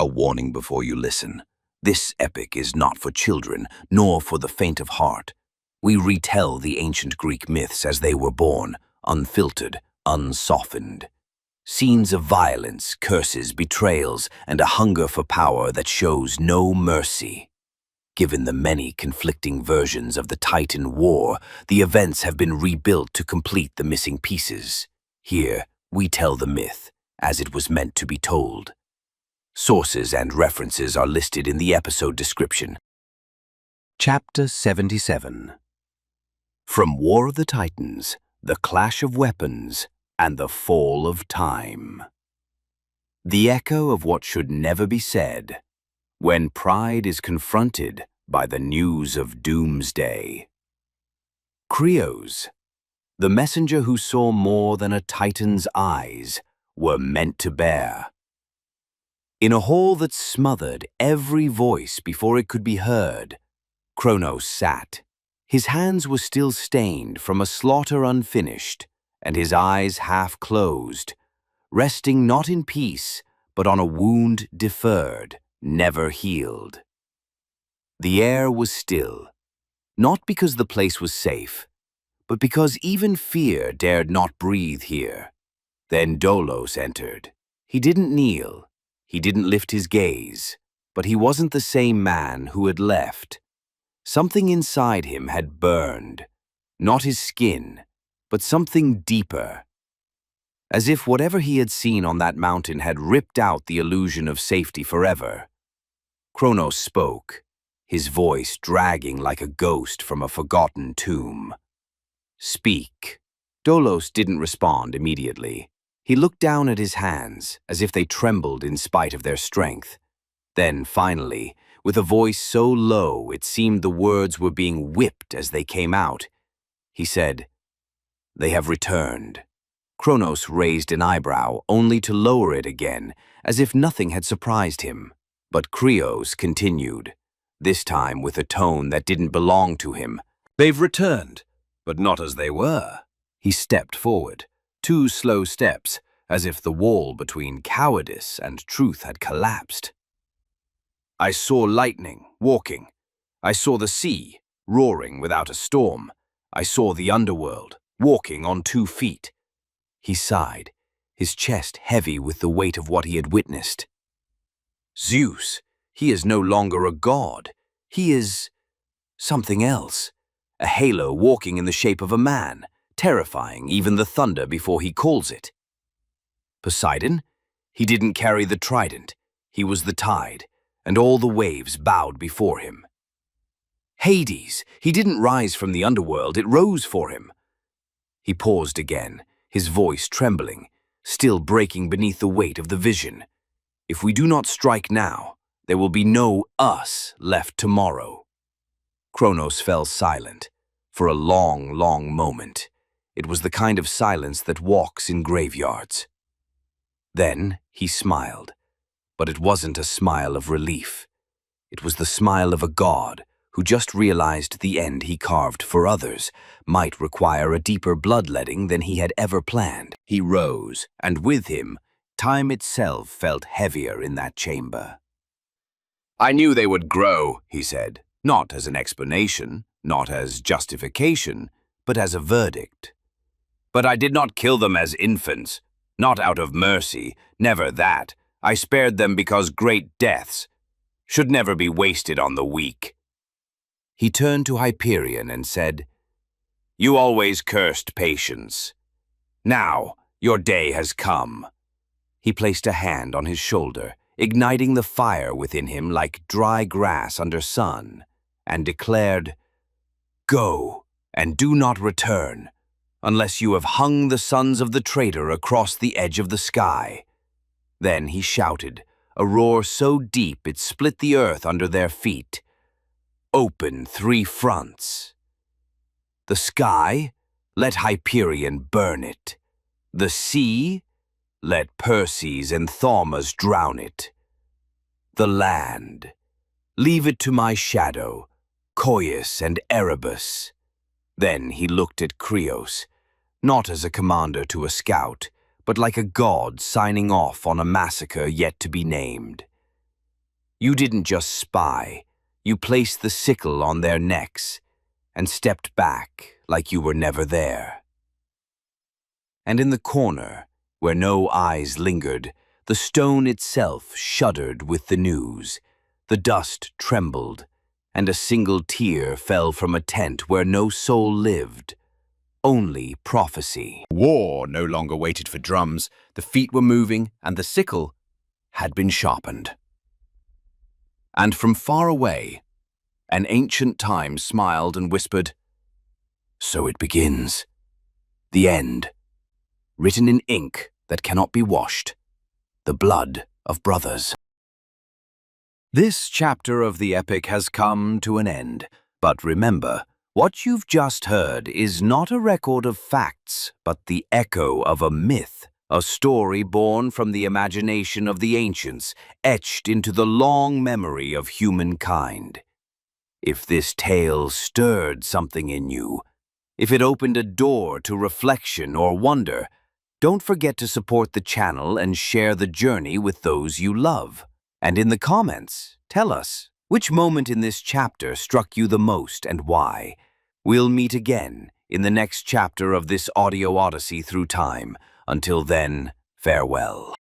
warning before you listen. This epic is not for children, nor for the faint of heart. We retell the ancient Greek myths as they were born, unfiltered, unsoftened. Scenes of violence, curses, betrayals, and a hunger for power that shows no mercy. Given the many conflicting versions of the Titan War, the events have been rebuilt to complete the missing pieces. Here, we tell the myth as it was meant to be told. Sources and references are listed in the episode description. Chapter 77. From War of the Titans, the Clash of Weapons, and the Fall of Time. The echo of what should never be said, when pride is confronted by the news of doomsday. Crius, the messenger who saw more than a Titan's eyes were meant to bear. In a hall that smothered every voice before it could be heard, Cronus sat. His hands were still stained from a slaughter unfinished, and his eyes half closed, resting not in peace, but on a wound deferred, never healed. The air was still, not because the place was safe, but because even fear dared not breathe here. Then Dolos entered. He didn't kneel. He didn't lift his gaze, but he wasn't the same man who had left. Something inside him had burned, not his skin, but something deeper. As if whatever he had seen on that mountain had ripped out the illusion of safety forever. Cronus spoke, his voice dragging like a ghost from a forgotten tomb. "Speak." Dolos didn't respond immediately. He looked down at his hands, as if they trembled in spite of their strength. Then, finally, with a voice so low it seemed the words were being whipped as they came out, he said, "They have returned." Cronus raised an eyebrow, only to lower it again, as if nothing had surprised him. But Crius continued, this time with a tone that didn't belong to him. "They've returned, but not as they were." He stepped forward. 2 slow steps, as if the wall between cowardice and truth had collapsed. "I saw lightning, walking. I saw the sea, roaring without a storm. I saw the underworld, walking on 2 feet. He sighed, his chest heavy with the weight of what he had witnessed. "Zeus, he is no longer a god. He is something else. A halo walking in the shape of a man, terrifying even the thunder before he calls it. Poseidon? He didn't carry the trident. He was the tide, and all the waves bowed before him. Hades, he didn't rise from the underworld, it rose for him." He paused again, his voice trembling, still breaking beneath the weight of the vision. "If we do not strike now, there will be no us left tomorrow." Cronus fell silent, for a long, long moment. It was the kind of silence that walks in graveyards. Then he smiled, but it wasn't a smile of relief. It was the smile of a god who just realized the end he carved for others might require a deeper bloodletting than he had ever planned. He rose, and with him, time itself felt heavier in that chamber. "I knew they would grow," he said, not as an explanation, not as justification, but as a verdict. "But I did not kill them as infants, not out of mercy, never that. I spared them because great deaths should never be wasted on the weak." He turned to Hyperion and said, "You always cursed patience. Now your day has come." He placed a hand on his shoulder, igniting the fire within him like dry grass under sun, and declared, "Go, and do not return, unless you have hung the sons of the traitor across the edge of the sky." Then he shouted, a roar so deep it split the earth under their feet, "Open 3 fronts. The sky, let Hyperion burn it. The sea, let Perses and Thaumas drown it. The land, leave it to my shadow, Koios and Erebus." Then he looked at Crius, not as a commander to a scout, but like a god signing off on a massacre yet to be named. You didn't just spy, you placed the sickle on their necks and stepped back like you were never there. And in the corner, where no eyes lingered, the stone itself shuddered with the news. The dust trembled, and a single tear fell from a tent where no soul lived, only prophecy. War no longer waited for drums, the feet were moving, and the sickle had been sharpened. And from far away, an ancient time smiled and whispered, "So it begins. The end, written in ink that cannot be washed, the blood of brothers." This chapter of the epic has come to an end, but remember, what you've just heard is not a record of facts, but the echo of a myth, a story born from the imagination of the ancients, etched into the long memory of humankind. If this tale stirred something in you, if it opened a door to reflection or wonder, don't forget to support the channel and share the journey with those you love. And in the comments, tell us, which moment in this chapter struck you the most and why? We'll meet again in the next chapter of this audio odyssey through time. Until then, farewell.